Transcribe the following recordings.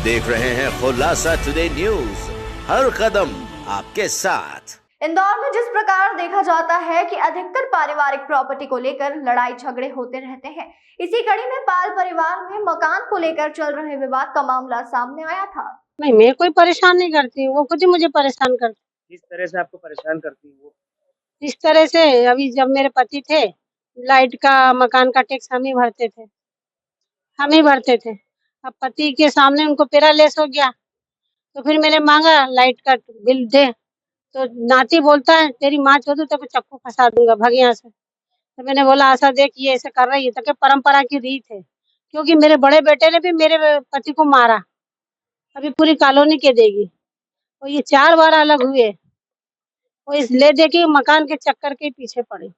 देख रहे हैं खुलासा टुडे न्यूज, हर कदम आपके साथ। इंदौर में जिस प्रकार देखा जाता है कि अधिकतर पारिवारिक प्रॉपर्टी को लेकर लड़ाई झगड़े होते रहते हैं, इसी कड़ी में पाल परिवार में मकान को लेकर चल रहे विवाद का मामला सामने आया था। नहीं, मैं कोई परेशान नहीं करती, वो खुद ही मुझे परेशान करती। किस तरह से आपको परेशान करती है वो? इस तरह से अभी जब मेरे पति थे, लाइट का मकान का टैक्स हम ही भरते थे। अब पति के सामने उनको पैरालाइज हो गया, तो फिर मैंने मांगा लाइट का बिल दे, तो नाती बोलता है तेरी माँ चोदू तेरे को चक्कू फंसा दूंगा, भाग यहाँ से। तो मैंने बोला आशा देख ये ऐसे कर रही है तो क्या परंपरा की रीत है, क्योंकि मेरे बड़े बेटे ने भी मेरे पति को मारा, अभी पूरी कॉलोनी के देगी। और ये 4 बार अलग हुए, और इस ले दे के मकान के चक्कर के पीछे पड़ी।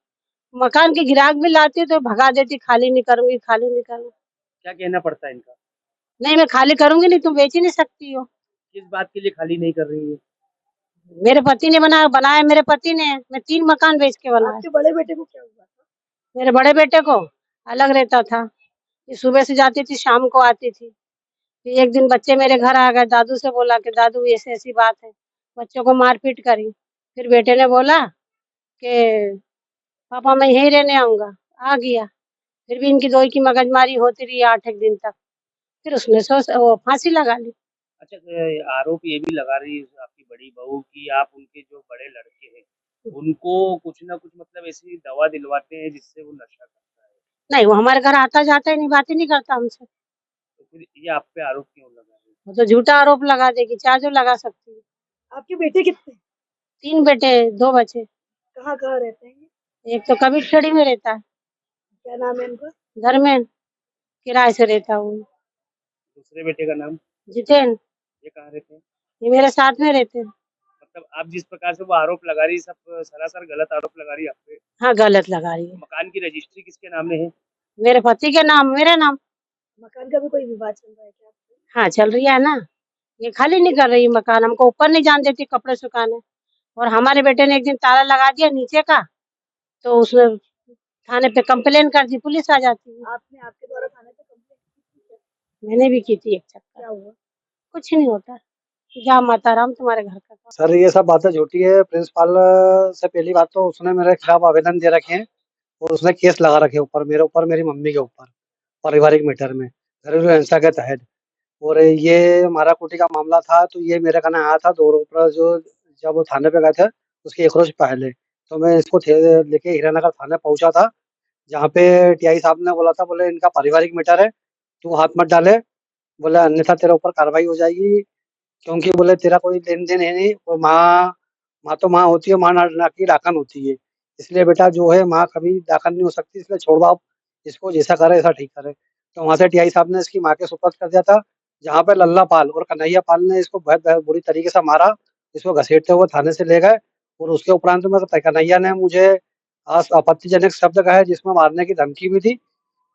मकान के ग्राहक भी लाती तो भगा देती, खाली नहीं करूंगी। क्या कहना पड़ता है इनका? नहीं मैं खाली करूंगी नहीं, तुम बेच ही नहीं सकती हो। किस बात के लिए खाली नहीं कर रही है? मेरे पति ने बनाया मेरे पति ने, मैं 3 मकान बेच के बनाया। आपके बड़े बेटे को क्या हुआ था? मेरे बड़े बेटे को अलग रहता था, ये सुबह से जाती थी शाम को आती थी। फिर एक दिन बच्चे मेरे घर आ गए, दादू से बोला कि दादू ऐसी ऐसी बात है, बच्चों को मारपीट करी। फिर बेटे ने बोला कि पापा मैं यहीं रहने आऊंगा, आ गया। फिर भी इनकी दोई की मगजमारी होती रही 8 एक दिन तक, फिर उसने वो फांसी लगा ली। अच्छा, आरोप ये भी लगा रही है आपकी बड़ी बहू कि आप उनके जो बड़े लड़के हैं उनको कुछ ना कुछ मतलब ऐसी दवा दिलवाते हैं जिससे वो नशा करता है। नहीं, वो हमारे घर आता जाता ही नहीं, बात ही नहीं करता हमसे। तो फिर ये आप पे आरोप क्यों लगा रही है? वो तो झूठा आरोप लगा देगी, चाहे जो लगा सकती है। आपके बेटे कितने? 3 बेटे 2 बच्चे। कहाँ कहाँ रहते हैं? एक तो कबीर खेड़ी में रहता है, क्या नाम है इनका? धर्मेंद्र, किराए से रहता है वो। दूसरे बेटे का नाम? जितेंद्र, ये कहाँ रहते हैं? ये मेरे साथ में रहते हैं। मतलब आप जिस प्रकार से वो आरोप लगा रही है सब सरासर गलत आरोप लगा रही है आप पे। हाँ गलत लगा रही है। मकान की रजिस्ट्री किसके नाम में है? मेरे पति के नाम, मेरे नाम। मकान का भी कोई विवाद चल रहा है क्या आपको? हाँ चल रही है ना, ये खाली नहीं कर रही मकान, हमको ऊपर नहीं जान देती कपड़े सुखाने। और हमारे बेटे ने एक दिन ताला लगा दिया नीचे का, तो उसने थाने पे कंप्लेन कर दी, पुलिस आ जाती है। आपने आपके द्वारा थाने पे कंप्लेंट की थी क्या? मैंने भी की थी एक चक्कर। क्या हुआ? कुछ नहीं होता, जा माता राम तुम्हारे घर का। सर ये सब बातें झूठी है। प्रिंसिपल से पहली बात तो उसने मेरे खिलाफ आवेदन दे रखे हैं और उसने केस लगा रखे ऊपर मेरे ऊपर, मेरी मम्मी के ऊपर, पारिवारिक मैटर में, घरेलू हिंसा के तहत। और ये मारा कुटी का मामला था, तो ये मेरे कहना आया था 2 रोज पर, जो जब वो थाने पे गए थे उसके 1 रोज पहले, तो मैं इसको लेके हीरानगर थाने पहुंचा था, जहाँ पे टीआई साहब ने बोला था, बोले इनका पारिवारिक मैटर है, तू हाथ मत डाले, बोले अन्यथा तेरे ऊपर कार्रवाई हो जाएगी, क्योंकि बोले तेरा कोई लेन-देन है नहीं, और माँ माँ तो माँ होती है, माँ ना की डाकन होती है। इसलिए बेटा जो है माँ कभी डाकन नहीं हो सकती, इसलिए छोड़ दो आप, इसको जैसा करे ऐसा ठीक करे। तो वहाँ से टीआई साहब ने इसकी माँ के सुपुर्द कर दिया था, जहाँ पे लल्ला पाल और कन्हैया पाल ने इसको बहुत बुरी तरीके से मारा, इसको घसीटते हुए थाने से ले गए। और उसके उपरांत में कन्हैया ने मुझे आपत्तिजनक शब्द कहे, जिसमें मारने की धमकी भी दी।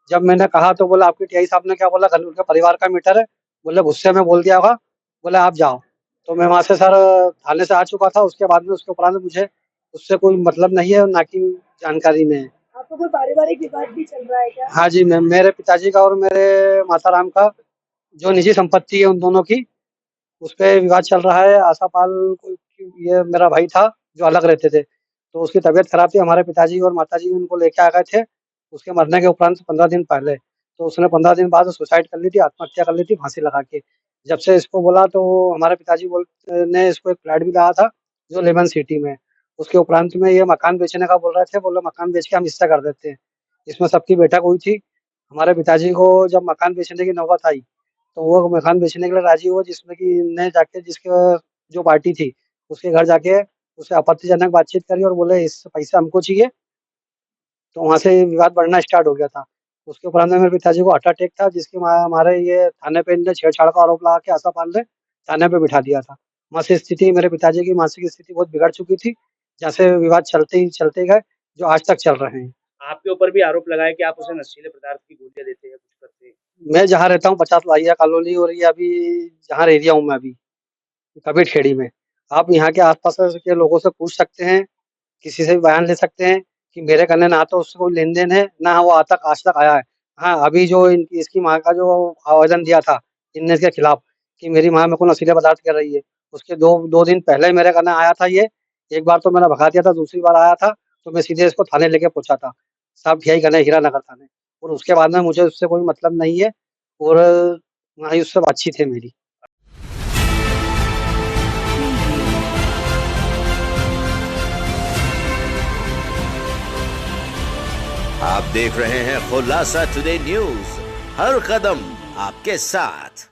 जब मैंने कहा तो बोला आपके टीआई साहब ने क्या बोला, उनके परिवार का मैटर है, बोले गुस्से में बोल दिया होगा, बोले आप जाओ। तो मैं वहाँ से सर थाने से आ चुका था, उसके बाद में उसके उपरांत मुझे उससे कोई मतलब नहीं है, ना कि जानकारी में है। आपको कोई पारिवारिक विवाद भी चल रहा है क्या? हाँ जी मैम, मेरे पिताजी का और मेरे माताराम का जो निजी संपत्ति है उन दोनों की, उस पे विवाद चल रहा है। आशा पाल ये मेरा भाई था जो अलग रहते थे, तो उसकी तबीयत खराब थी, हमारे पिताजी और माताजी उनको लेके आ गए थे उसके मरने के उपरांत 15 दिन पहले। तो उसने 15 दिन बाद सुसाइड कर ली थी, आत्महत्या कर ली थी फांसी लगा के। जब से इसको बोला तो हमारे पिताजी ने इसको एक फ्लैट भी दिया था जो लेमन सिटी में। उसके उपरांत में ये मकान बेचने का बोल रहे थे, बोले मकान बेच के हम हिस्सा कर देते हैं। इसमें सबकी बैठक हुई थी। हमारे पिताजी को जब मकान बेचने की नौबत आई, तो वो मकान बेचने के लिए राजी हुआ, जिसमें कि ने जाके जिसके जो पार्टी थी उसके घर जाके उससे आपत्तिजनक बातचीत करी और बोले इस पैसे हमको चाहिए। तो वहाँ से विवाद बढ़ना स्टार्ट हो गया था। उसके उपरांत में मेरे पिताजी को हार्ट अटैक था, जिसके हमारे ये थाने पे इनने छेड़छाड़ का आरोप लगा के आशा पाल ने थाने पे बिठा दिया था। वहाँ से स्थिति, मेरे पिताजी की मानसिक स्थिति बहुत बिगड़ चुकी थी, जहाँ से विवाद चलते गए, जो आज तक चल रहे हैं। आपके ऊपर भी आरोप लगाया कि आप उसे नशीले पदार्थ की गोलियां देते हैं, कुछ करते हैं। मैं जहाँ रहता हूँ 50 लाइया कॉलोनी, और ये अभी जहाँ एरिया हूँ मैं अभी कबीर खेड़ी में, आप यहाँ के आस-पास के लोगों से पूछ सकते हैं, किसी से भी बयान ले सकते हैं कि मेरे कहने ना तो उससे कोई लेन-देन है, ना वो आज तक आया है। हाँ, अभी जो इसकी माँ का जो आवेदन दिया था इनने इसके खिलाफ कि मेरी माँ मेरे को नशीले पदार्थ कर रही है। उसके 2 दिन पहले मेरे करने आया था ये, एक बार तो मैंने भगा दिया था, दूसरी बार आया था तो मैं सीधे इसको थाने लेके पहुँचा था, साहब यही करने हीरानगर थाने। और उसके बाद में मुझे उससे कोई मतलब नहीं है और ना ही उससे बातचीत है मेरी। आप देख रहे हैं खुलासा टुडे न्यूज, हर कदम आपके साथ।